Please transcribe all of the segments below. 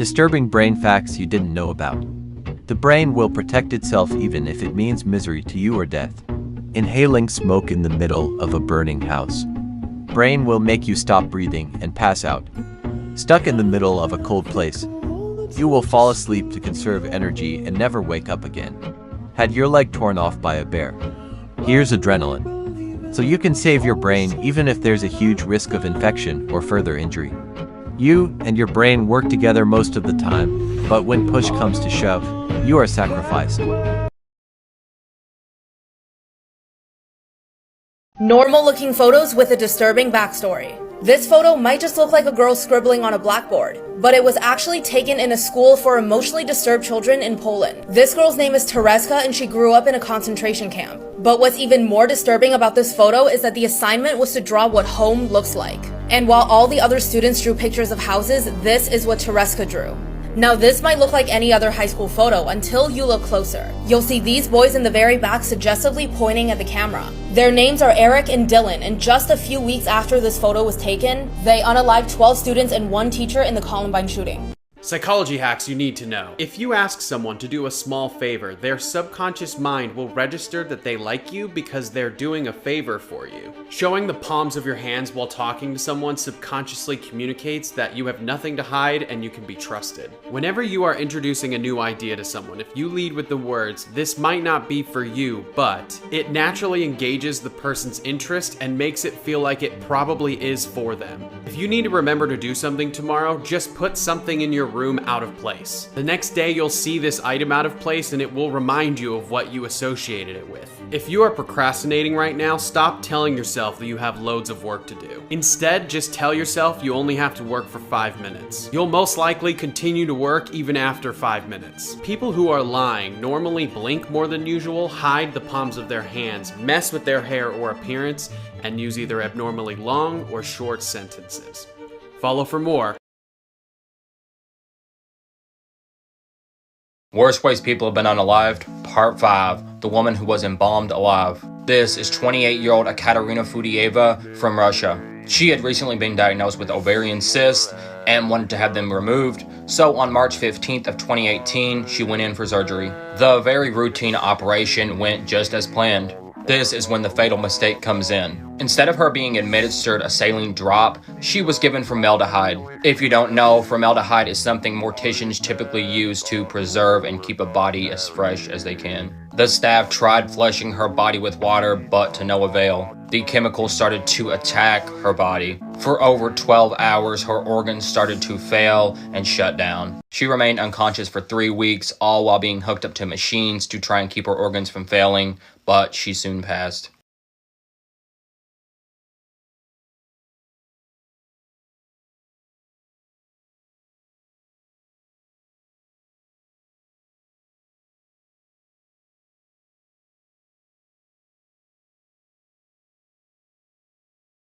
Disturbing brain facts you didn't know about. The brain will protect itself even if it means misery to you or death. Inhaling smoke in the middle of a burning house. Brain will make you stop breathing and pass out. Stuck in the middle of a cold place. You will fall asleep to conserve energy and never wake up again. Had your leg torn off by a bear. Here's adrenaline. So you can save your brain even if there's a huge risk of infection or further injury. You and your brain work together most of the time, but when push comes to shove, you are sacrificed. Normal-looking photos with a disturbing backstory. This photo might just look like a girl scribbling on a blackboard, but it was actually taken in a school for emotionally disturbed children in Poland. This girl's name is Tereska and she grew up in a concentration camp. But what's even more disturbing about this photo is that the assignment was to draw what home looks like. And while all the other students drew pictures of houses, this is what Tereska drew. Now this might look like any other high school photo until you look closer. You'll see these boys in the very back suggestively pointing at the camera. Their names are Eric and Dylan, and just a few weeks after this photo was taken, they unalived 12 students and 1 teacher in the Columbine shooting. Psychology hacks you need to know. If you ask someone to do a small favor, their subconscious mind will register that they like you because they're doing a favor for you. Showing the palms of your hands while talking to someone subconsciously communicates that you have nothing to hide and you can be trusted. Whenever you are introducing a new idea to someone, if you lead with the words, "This might not be for you, but," it naturally engages the person's interest and makes it feel like it probably is for them. If you need to remember to do something tomorrow, just put something in your room out of place. The next day you'll see this item out of place and it will remind you of what you associated it with. If you are procrastinating right now, stop telling yourself that you have loads of work to do. Instead, just tell yourself you only have to work for 5 minutes. You'll most likely continue to work even after 5 minutes. People who are lying normally blink more than usual, hide the palms of their hands, mess with their hair or appearance, and use either abnormally long or short sentences. Follow for more. Worst ways people have been unalived, Part 5, the woman who was embalmed alive. This is 28-year-old Ekaterina Fudieva from Russia. She had recently been diagnosed with ovarian cysts and wanted to have them removed, so on March 15th of 2018, she went in for surgery. The very routine operation went just as planned. This is when the fatal mistake comes in. Instead of her being administered a saline drop, she was given formaldehyde. If you don't know, formaldehyde is something morticians typically use to preserve and keep a body as fresh as they can. The staff tried flushing her body with water, but to no avail. The chemicals started to attack her body. For over 12 hours, her organs started to fail and shut down. She remained unconscious for 3 weeks, all while being hooked up to machines to try and keep her organs from failing, but she soon passed.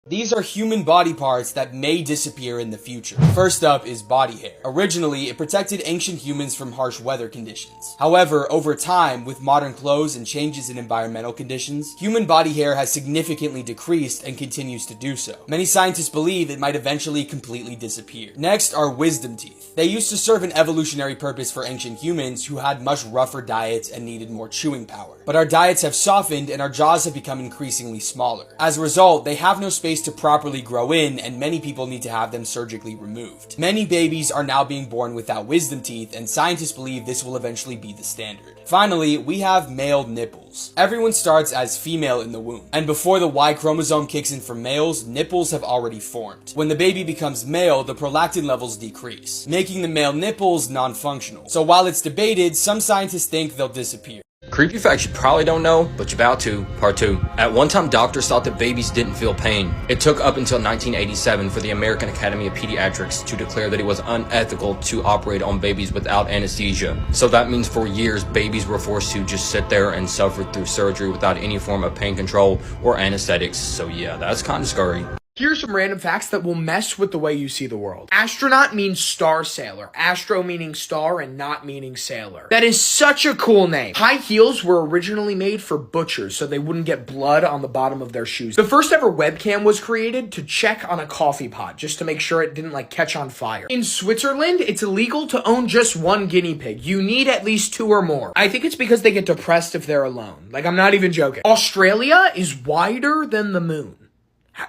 These are human body parts that may disappear in the future. First up is body hair. Originally, it protected ancient humans from harsh weather conditions. However, over time, with modern clothes and changes in environmental conditions, human body hair has significantly decreased and continues to do so. Many scientists believe it might eventually completely disappear. Next are wisdom teeth. They used to serve an evolutionary purpose for ancient humans who had much rougher diets and needed more chewing power. But our diets have softened and our jaws have become increasingly smaller. As a result, they have no space to properly grow in, and many people need to have them surgically removed. Many babies are now being born without wisdom teeth, and scientists believe this will eventually be the standard. Finally, we have male nipples. Everyone starts as female in the womb, and before the Y chromosome kicks in for males, nipples have already formed. When the baby becomes male, the prolactin levels decrease, making the male nipples non-functional. So while it's debated, some scientists think they'll disappear. Creepy facts you probably don't know, but you're about to. Part 2. At one time, doctors thought that babies didn't feel pain. It took up until 1987 for the American Academy of Pediatrics to declare that it was unethical to operate on babies without anesthesia. So that means for years, babies were forced to just sit there and suffer through surgery without any form of pain control or anesthetics. So yeah, that's kind of scary. Here's some random facts that will mess with the way you see the world. Astronaut means star sailor. Astro meaning star and not meaning sailor. That is such a cool name. High heels were originally made for butchers so they wouldn't get blood on the bottom of their shoes. The first ever webcam was created to check on a coffee pot just to make sure it didn't catch on fire. In Switzerland, it's illegal to own just one guinea pig. You need at least 2 or more. I think it's because they get depressed if they're alone. I'm not even joking. Australia is wider than the moon.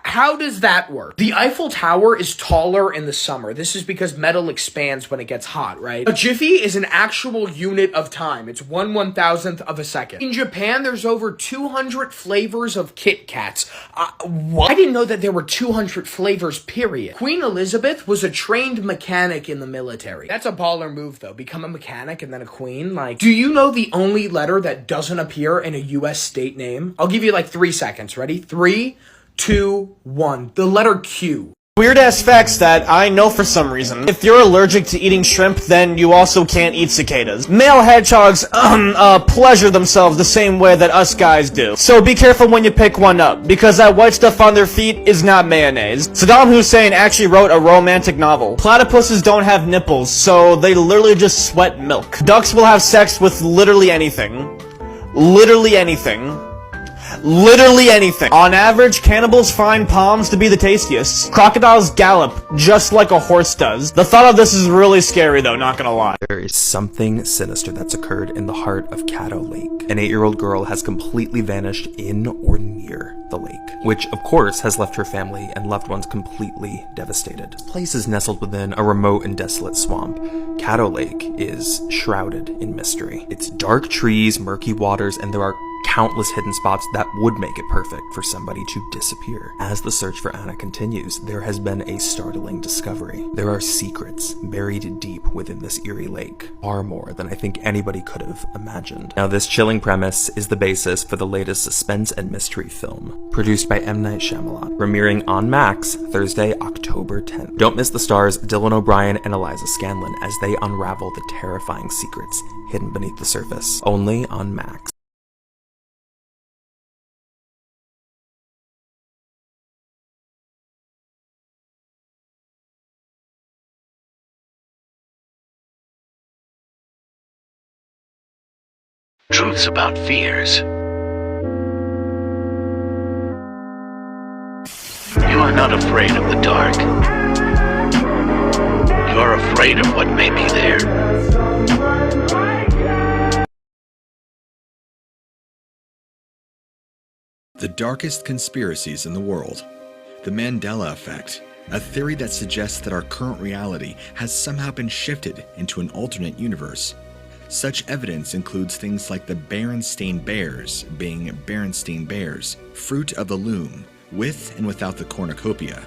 How does that work? The Eiffel Tower is taller in the summer. This is because metal expands when it gets hot, right? A jiffy is an actual unit of time. It's 1/1000th of a second. In Japan, there's over 200 flavors of Kit Kats. What? I didn't know that there were 200 flavors, period. Queen Elizabeth was a trained mechanic in the military. That's a baller move, though. Become a mechanic and then a queen. Do you know the only letter that doesn't appear in a U.S. state name? I'll give you 3 seconds. Ready? 3, 2, 1. The letter Q. Weird ass facts that I know for some reason. If you're allergic to eating shrimp, then you also can't eat cicadas. Male hedgehogs, pleasure themselves the same way that us guys do. So be careful when you pick one up, because that white stuff on their feet is not mayonnaise. Saddam Hussein actually wrote a romantic novel. Platypuses don't have nipples, so they literally just sweat milk. Ducks will have sex with literally anything. Literally anything. Literally anything. On average, cannibals find palms to be the tastiest. Crocodiles gallop, just like a horse does. The thought of this is really scary though, not gonna lie. There is something sinister that's occurred in the heart of Caddo Lake. An 8-year-old girl has completely vanished in or near the lake, which of course has left her family and loved ones completely devastated. This place is nestled within a remote and desolate swamp. Caddo Lake is shrouded in mystery. It's dark trees, murky waters, and there are countless hidden spots that would make it perfect for somebody to disappear. As the search for Anna continues, there has been a startling discovery. There are secrets buried deep within this eerie lake, far more than I think anybody could have imagined. Now, this chilling premise is the basis for the latest suspense and mystery film, produced by M. Night Shyamalan, premiering on Max Thursday, October 10th. Don't miss the stars Dylan O'Brien and Eliza Scanlon as they unravel the terrifying secrets hidden beneath the surface, only on Max. Truths about fears. You are not afraid of the dark. You are afraid of what may be there. The darkest conspiracies in the world. The Mandela effect, a theory that suggests that our current reality has somehow been shifted into an alternate universe. Such evidence includes things like the Berenstain Bears being Berenstain Bears, fruit of the loom, with and without the cornucopia.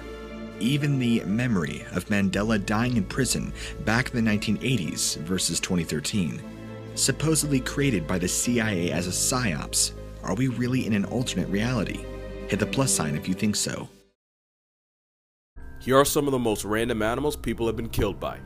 Even the memory of Mandela dying in prison back in the 1980s versus 2013, supposedly created by the CIA as a psyops. Are we really in an alternate reality? Hit the plus sign if you think so. Here are some of the most random animals people have been killed by.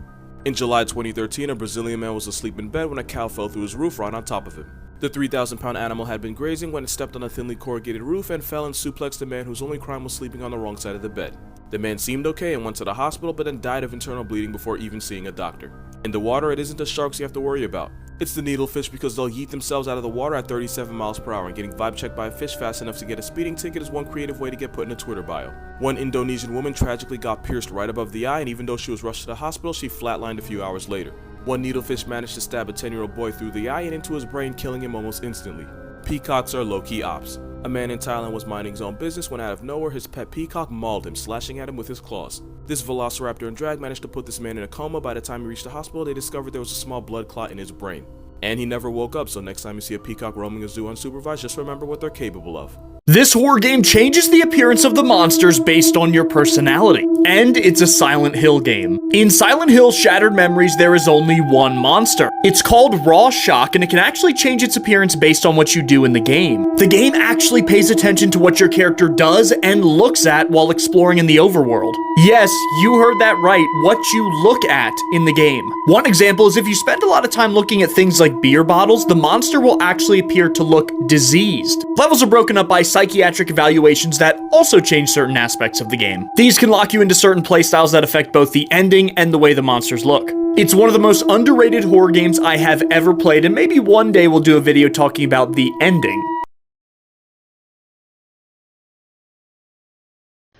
In July 2013, a Brazilian man was asleep in bed when a cow fell through his roof right on top of him. The 3,000-pound animal had been grazing when it stepped on a thinly corrugated roof and fell and suplexed a man whose only crime was sleeping on the wrong side of the bed. The man seemed okay and went to the hospital, but then died of internal bleeding before even seeing a doctor. In the water, it isn't the sharks you have to worry about. It's the needlefish, because they'll yeet themselves out of the water at 37 miles per hour, and getting vibe checked by a fish fast enough to get a speeding ticket is one creative way to get put in a Twitter bio. One Indonesian woman tragically got pierced right above the eye, and even though she was rushed to the hospital, she flatlined a few hours later. One needlefish managed to stab a 10-year-old boy through the eye and into his brain, killing him almost instantly. Peacocks are low-key ops. A man in Thailand was minding his own business when out of nowhere his pet peacock mauled him, slashing at him with his claws. This velociraptor in drag managed to put this man in a coma. By the time he reached the hospital, they discovered there was a small blood clot in his brain. And he never woke up, so next time you see a peacock roaming a zoo unsupervised, just remember what they're capable of. This horror game changes the appearance of the monsters based on your personality, and it's a Silent Hill game. In Silent Hill Shattered Memories, there is only one monster. It's called Raw Shock, and it can actually change its appearance based on what you do in the game. The game actually pays attention to what your character does and looks at while exploring in the overworld. Yes, you heard that right, what you look at in the game. One example is if you spend a lot of time looking at things like beer bottles, the monster will actually appear to look diseased. Levels are broken up by psychiatric evaluations that also change certain aspects of the game. These can lock you into certain playstyles that affect both the ending and the way the monsters look. It's one of the most underrated horror games I have ever played, and maybe one day we'll do a video talking about the ending.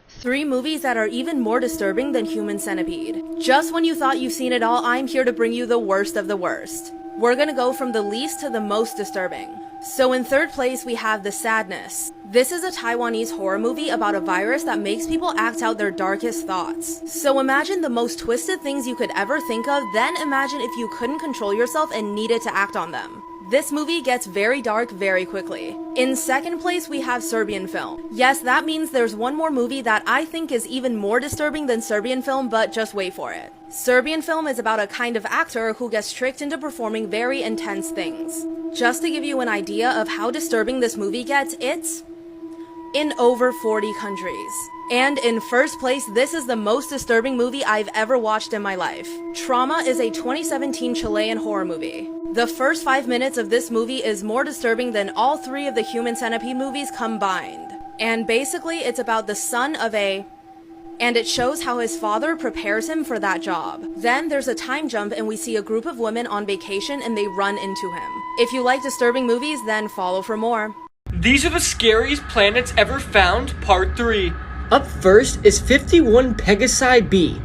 3 movies that are even more disturbing than Human Centipede. Just when you thought you've seen it all, I'm here to bring you the worst of the worst. We're gonna go from the least to the most disturbing. So in 3rd place, we have The Sadness. This is a Taiwanese horror movie about a virus that makes people act out their darkest thoughts. So imagine the most twisted things you could ever think of, then imagine if you couldn't control yourself and needed to act on them. This movie gets very dark very quickly. In 2nd place, we have Serbian Film. Yes, that means there's one more movie that I think is even more disturbing than Serbian Film, but just wait for it. Serbian Film is about a kind of actor who gets tricked into performing very intense things. Just to give you an idea of how disturbing this movie gets, it's in over 40 countries. And in 1st place, this is the most disturbing movie I've ever watched in my life. Trauma is a 2017 Chilean horror movie. The first 5 minutes of this movie is more disturbing than all 3 of the Human Centipede movies combined. And basically, it's about the son of and it shows how his father prepares him for that job. Then there's a time jump and we see a group of women on vacation and they run into him. If you like disturbing movies, then follow for more. These are the scariest planets ever found, part 3. Up first is 51 Pegasi b.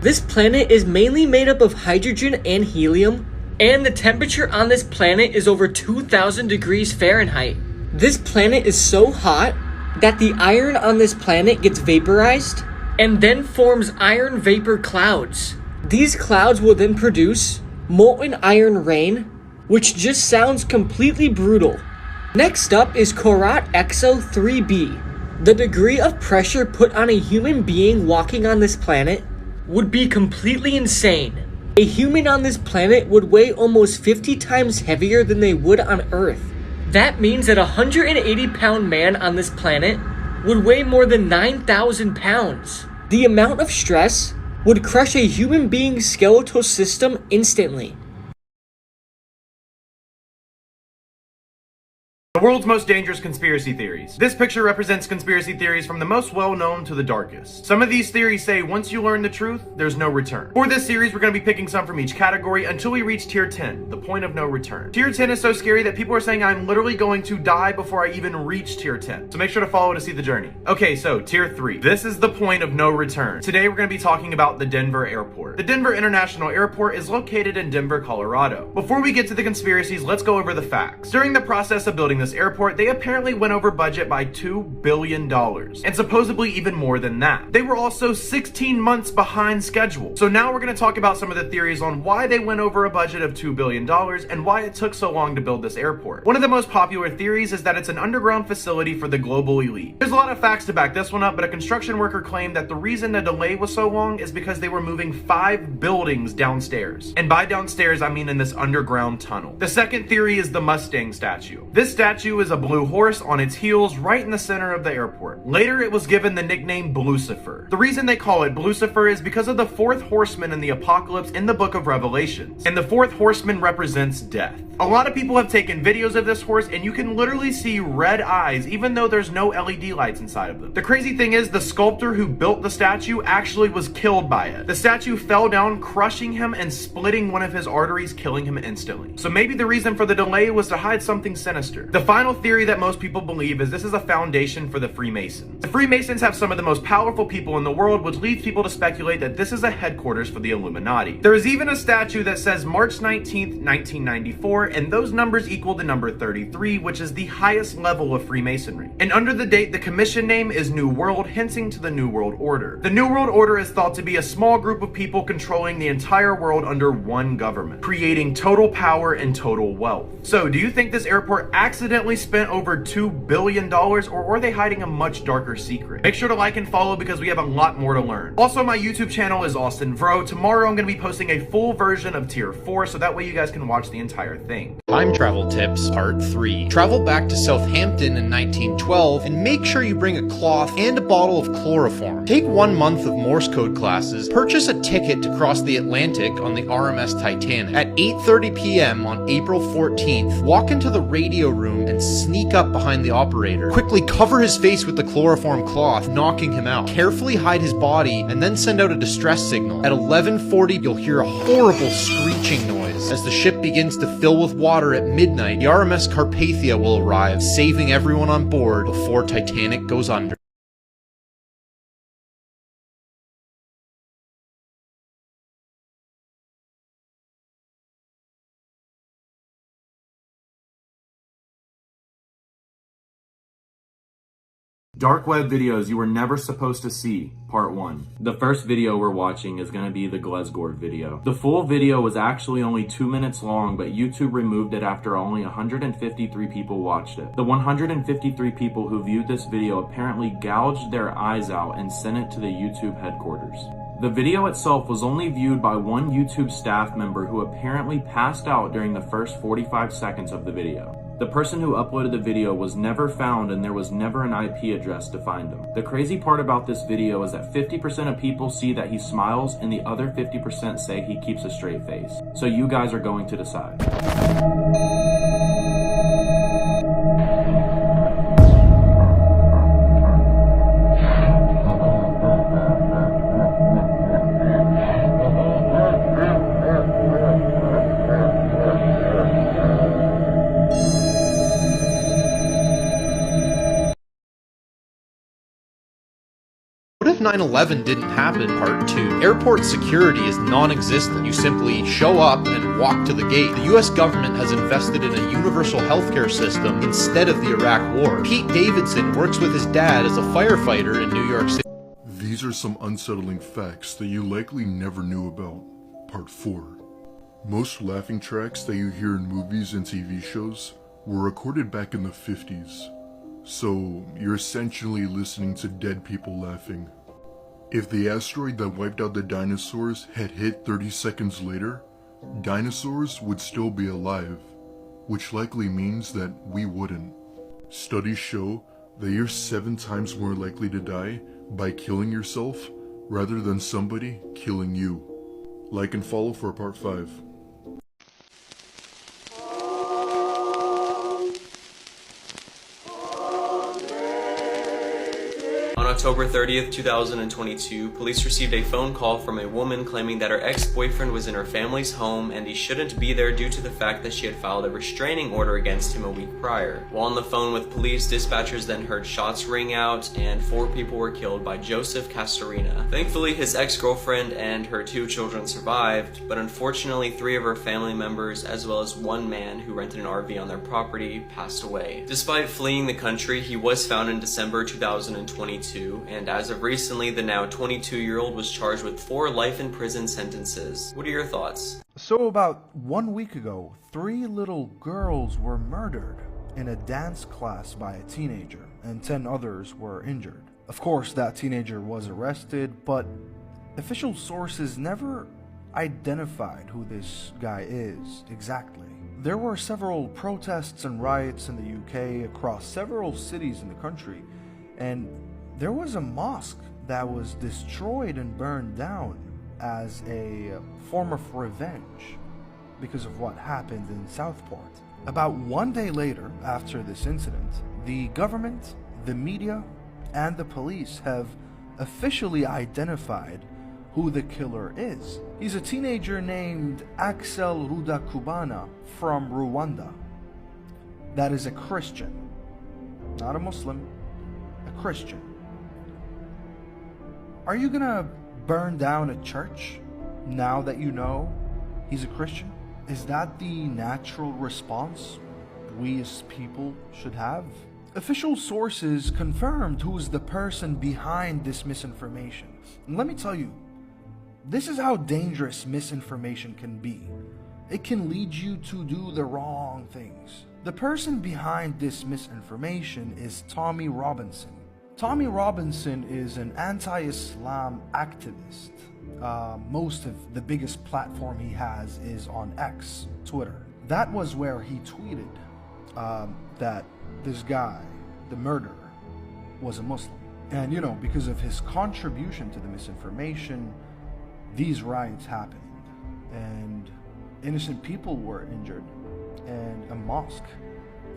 This planet is mainly made up of hydrogen and helium, and the temperature on this planet is over 2,000 degrees Fahrenheit. This planet is so hot that the iron on this planet gets vaporized and then forms iron vapor clouds. These clouds will then produce molten iron rain, which just sounds completely brutal. Next up is Korat Exo 3b. The degree of pressure put on a human being walking on this planet would be completely insane. A human on this planet would weigh almost 50 times heavier than they would on Earth. That means that a 180-pound man on this planet would weigh more than 9,000 pounds. The amount of stress would crush a human being's skeletal system instantly. The world's most dangerous conspiracy theories. This picture represents conspiracy theories from the most well-known to the darkest. Some of these theories say once you learn the truth, there's no return. For this series, we're going to be picking some from each category until we reach tier 10, the point of no return. Tier 10 is so scary that people are saying I'm literally going to die before I even reach tier 10. So make sure to follow to see the journey. Okay, so tier 3. This is the point of no return. Today, we're going to be talking about the Denver Airport. The Denver International Airport is located in Denver, Colorado. Before we get to the conspiracies, let's go over the facts. During the process of building this airport, they apparently went over budget by $2 billion, and supposedly even more than that. They were also 16 months behind schedule. So now we're going to talk about some of the theories on why they went over a budget of $2 billion and why it took so long to build this airport. One of the most popular theories is that it's an underground facility for the global elite. There's a lot of facts to back this one up, but a construction worker claimed that the reason the delay was so long is because they were moving 5 buildings downstairs. And by downstairs, I mean in this underground tunnel. The second theory is the Mustang statue. This statue is a blue horse on its heels right in the center of the airport. Later, it was given the nickname Blucifer. The reason they call it Blucifer is because of the 4th horseman in the apocalypse in the book of Revelations. And the 4th horseman represents death. A lot of people have taken videos of this horse and you can literally see red eyes even though there's no LED lights inside of them. The crazy thing is the sculptor who built the statue actually was killed by it. The statue fell down, crushing him and splitting one of his arteries, killing him instantly. So maybe the reason for the delay was to hide something sinister. The final theory that most people believe is this is a foundation for the Freemasons. The Freemasons have some of the most powerful people in the world, which leads people to speculate that this is a headquarters for the Illuminati. There is even a statue that says March 19th, 1994, and those numbers equal the number 33, which is the highest level of Freemasonry. And under the date, the commission name is New World, hinting to the New World Order. The New World Order is thought to be a small group of people controlling the entire world under one government, creating total power and total wealth. So, do you think this airport accidentally spent over $2 billion, or are they hiding a much darker secret? Make sure to like and follow because we have a lot more to learn. Also, my YouTube channel is Austin Vro. Tomorrow I'm going to be posting a full version of Tier 4, so that way you guys can watch the entire thing. Time Travel Tips Part 3. Travel back to Southampton in 1912 and make sure you bring a cloth and a bottle of chloroform. Take 1 month of Morse code classes, purchase a ticket to cross the Atlantic on the RMS Titanic. At 8:30 p.m. on April 14th, walk into the radio room and sneak up behind the operator. Quickly cover his face with the chloroform cloth, knocking him out. Carefully hide his body and then send out a distress signal. At 11:40, you'll hear a horrible screeching noise. As the ship begins to fill with water at midnight, the RMS Carpathia will arrive, saving everyone on board before Titanic goes under. Dark web videos you were never supposed to see, part 1. The first video we're watching is going to be the Glesgord video. The full video was actually only 2 minutes long, but YouTube removed it after only 153 people watched it. The 153 people who viewed this video apparently gouged their eyes out and sent it to the YouTube headquarters. The video itself was only viewed by one YouTube staff member who apparently passed out during the first 45 seconds of the video. The person who uploaded the video was never found and there was never an IP address to find him. The crazy part about this video is that 50% of people see that he smiles and the other 50% say he keeps a straight face. So you guys are going to decide. What if 9/11 didn't happen? Part 2. Airport security is non-existent. You simply show up and walk to the gate. The US government has invested in a universal healthcare system instead of the Iraq War. Pete Davidson works with his dad as a firefighter in New York City. These are some unsettling facts that you likely never knew about. Part 4. Most laughing tracks that you hear in movies and TV shows were recorded back in the 50s. So, you're essentially listening to dead people laughing. If the asteroid that wiped out the dinosaurs had hit 30 seconds later, dinosaurs would still be alive, which likely means that we wouldn't. Studies show that you're 7 times more likely to die by killing yourself rather than somebody killing you. Like and follow for part 5. On October 30th, 2022, police received a phone call from a woman claiming that her ex-boyfriend was in her family's home and he shouldn't be there due to the fact that she had filed a restraining order against him a week prior. While on the phone with police, dispatchers then heard shots ring out and 4 people were killed by Joseph Castorina. Thankfully, his ex-girlfriend and her 2 children survived, but unfortunately 3 of her family members, as well as 1 man who rented an RV on their property, passed away. Despite fleeing the country, he was found in December 2022. And as of recently, the now 22-year-old was charged with 4 life in prison sentences. What are your thoughts? So about 1 week ago, 3 little girls were murdered in a dance class by a teenager, and 10 others were injured. Of course, that teenager was arrested, but official sources never identified who this guy is exactly. There were several protests and riots in the UK across several cities in the country, and there was a mosque that was destroyed and burned down as a form of revenge because of what happened in Southport. About 1 day later, after this incident, the government, the media, and the police have officially identified who the killer is. He's a teenager named Axel Rudakubana from Rwanda. That is a Christian, not a Muslim, a Christian. Are you gonna burn down a church now that you know he's a Christian? Is that the natural response we as people should have? Official sources confirmed who is the person behind this misinformation. And let me tell you, this is how dangerous misinformation can be. It can lead you to do the wrong things. The person behind this misinformation is Tommy Robinson. Tommy Robinson is an anti-Islam activist. Most of the biggest platform he has is on X, Twitter. That was where he tweeted that this guy, the murderer, was a Muslim. And, you know, because of his contribution to the misinformation, these riots happened. And innocent people were injured. And a mosque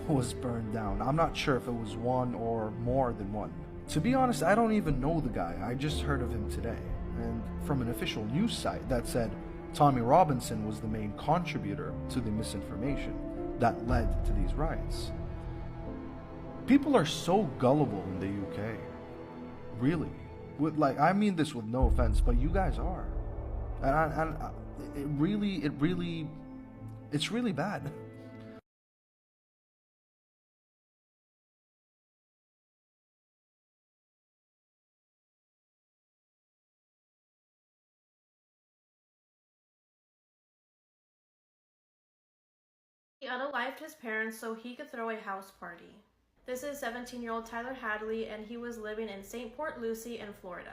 was burned down. I'm not sure if it was one or more than one. To be honest, I don't even know the guy. I just heard of him today. And from an official news site that said Tommy Robinson was the main contributor to the misinformation that led to these riots. People are so gullible in the UK. Really. I mean this with no offense, but you guys are. And it's really bad. He unalived his parents so he could throw a house party. This is 17-year-old Tyler Hadley, and he was living in St. Port Lucie in Florida.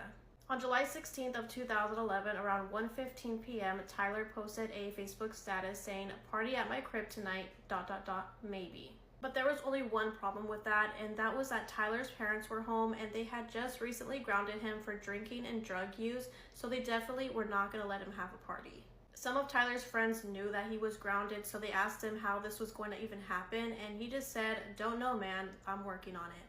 On July 16th of 2011, around 1:15 p.m., Tyler posted a Facebook status saying, "Party at my crib tonight, ... maybe." But there was only one problem with that, and that was that Tyler's parents were home and they had just recently grounded him for drinking and drug use, so they definitely were not going to let him have a party. Some of Tyler's friends knew that he was grounded, so they asked him how this was going to even happen, and he just said, "Don't know, man, I'm working on it."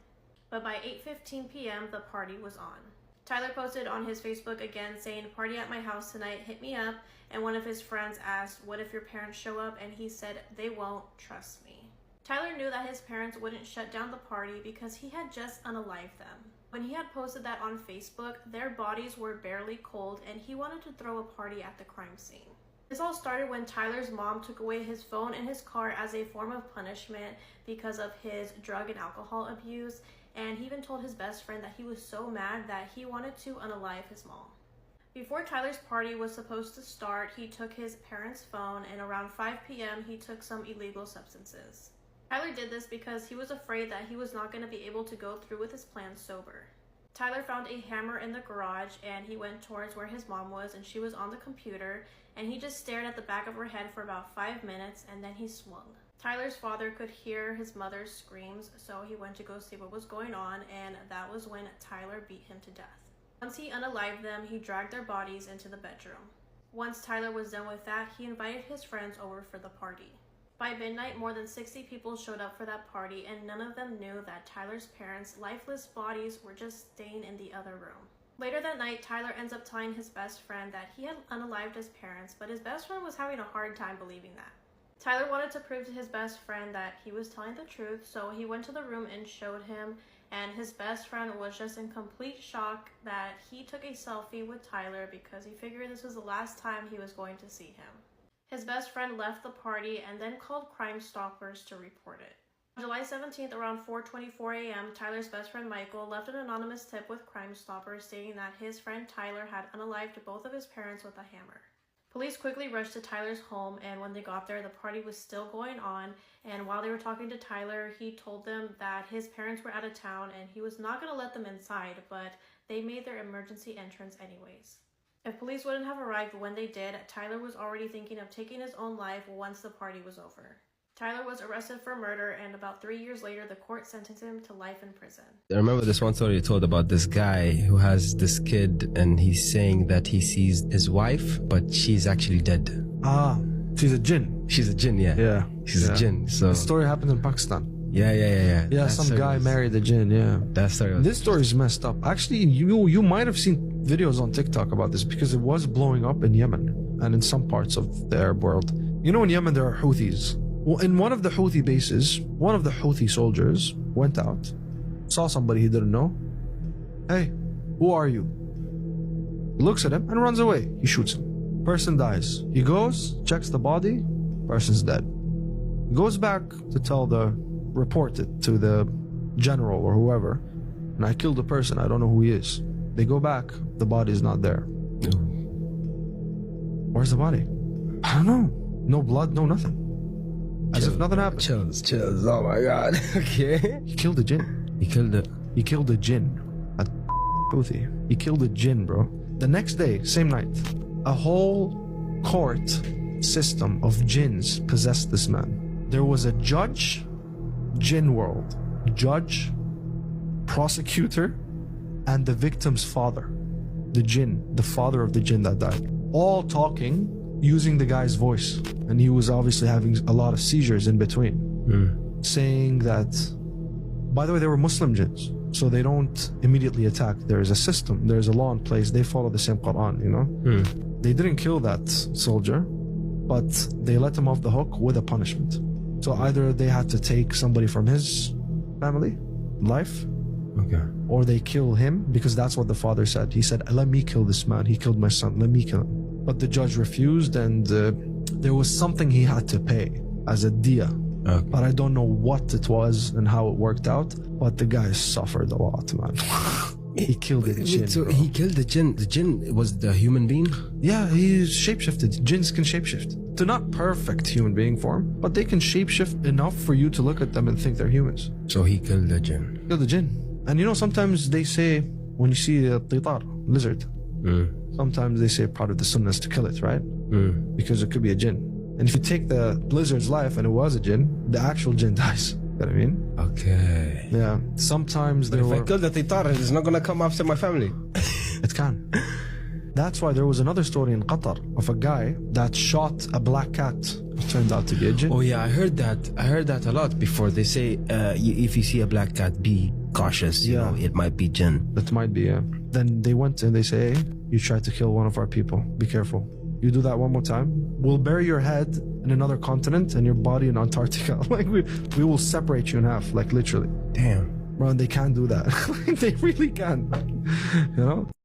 But by 8:15 p.m., the party was on. Tyler posted on his Facebook again saying, "Party at my house tonight, hit me up," and one of his friends asked, "What if your parents show up?" and he said, "They won't, trust me." Tyler knew that his parents wouldn't shut down the party because he had just unalived them. When he had posted that on Facebook, their bodies were barely cold and he wanted to throw a party at the crime scene. This all started when Tyler's mom took away his phone and his car as a form of punishment because of his drug and alcohol abuse, and he even told his best friend that he was so mad that he wanted to unalive his mom. Before Tyler's party was supposed to start, he took his parents' phone, and around 5 p.m. he took some illegal substances. Tyler did this because he was afraid that he was not going to be able to go through with his plans sober. Tyler found a hammer in the garage and he went towards where his mom was, and she was on the computer, and he just stared at the back of her head for about 5 minutes and then he swung. Tyler's father could hear his mother's screams, so he went to go see what was going on, and that was when Tyler beat him to death. Once he unalived them, he dragged their bodies into the bedroom. Once Tyler was done with that, he invited his friends over for the party. By midnight, more than 60 people showed up for that party, and none of them knew that Tyler's parents' lifeless bodies were just staying in the other room. Later that night, Tyler ends up telling his best friend that he had unalived his parents, but his best friend was having a hard time believing that. Tyler wanted to prove to his best friend that he was telling the truth, so he went to the room and showed him, and his best friend was just in complete shock that he took a selfie with Tyler because he figured this was the last time he was going to see him. His best friend left the party and then called Crime Stoppers to report it. On July 17th, around 4:24 a.m., Tyler's best friend Michael left an anonymous tip with Crime Stoppers stating that his friend Tyler had unalived both of his parents with a hammer. Police quickly rushed to Tyler's home, and when they got there, the party was still going on, and while they were talking to Tyler, he told them that his parents were out of town and he was not going to let them inside, but they made their emergency entrance anyways. If police wouldn't have arrived when they did, Tyler was already thinking of taking his own life once the party was over. Tyler was arrested for murder, and about 3 years later, the court sentenced him to life in prison. I remember this one story you told about this guy who has this kid, and he's saying that he sees his wife, but she's actually dead. Ah, she's a jinn. She's a jinn, yeah. Yeah. She's a jinn, so... The story happened in Pakistan. Yeah. Yeah, That some story guy was- married a jinn, yeah. That story was... This story is messed up. Actually, you might have seen videos on TikTok about this because it was blowing up in Yemen and in some parts of the Arab world. You know, in Yemen there are Houthis. Well, in one of the Houthi bases, one of the Houthi soldiers went out, saw somebody he didn't know. Hey, who are you? He looks at him and runs away. He shoots him. Person dies. He goes, checks the body, person's dead. He goes back to report it to the general or whoever, and I killed the person, I don't know who he is. They go back, the body is not there. Where's the body? I don't know. No blood, no nothing. As if nothing happened. Chills, oh my god. Okay. He killed a jinn. He killed it. He killed a jinn. A Houthi. He killed a jinn, bro. The next day, same night, a whole court system of jinns possessed this man. There was a judge, jinn world, judge, prosecutor, and the victim's father, the jinn, the father of the jinn that died, all talking using the guy's voice. And he was obviously having a lot of seizures in between, saying that, by the way, they were Muslim jinns, so they don't immediately attack. There's a system, there's a law in place, they follow the same Quran, you know? They didn't kill that soldier, but they let him off the hook with a punishment. So either they had to take somebody from his family, life, or they kill him, because that's what the father said. He said, let me kill this man, he killed my son, let me kill him. But the judge refused, and there was something he had to pay as a diya. But I don't know what it was and how it worked out, but the guy suffered a lot, man. He killed the jinn. So he killed the jinn. The jinn was the human being? Yeah, he shapeshifted. Jinns can shapeshift. They're not perfect human being form, but they can shapeshift enough for you to look at them and think they're humans. So he killed the jinn. Killed the jinn. And you know, sometimes they say, when you see a titar, lizard, sometimes they say part of the sunnah is to kill it, right? Because it could be a jinn. And if you take the lizard's life and it was a jinn, the actual jinn dies. You know what I mean? Okay. Yeah. Sometimes but if I kill the titar, it's not gonna come after my family. It can. That's why there was another story in Qatar of a guy that shot a black cat. It turned out to be a jinn. Oh yeah, I heard that. I heard that a lot before. They say if you see a black cat, be cautious. You know, it might be jinn. It might be, yeah. Then they went and they say, hey, you tried to kill one of our people. Be careful. You do that one more time, we'll bury your head in another continent and your body in Antarctica. Like we will separate you in half, like literally. Damn. Bro, and they can't do that. They really can. You know?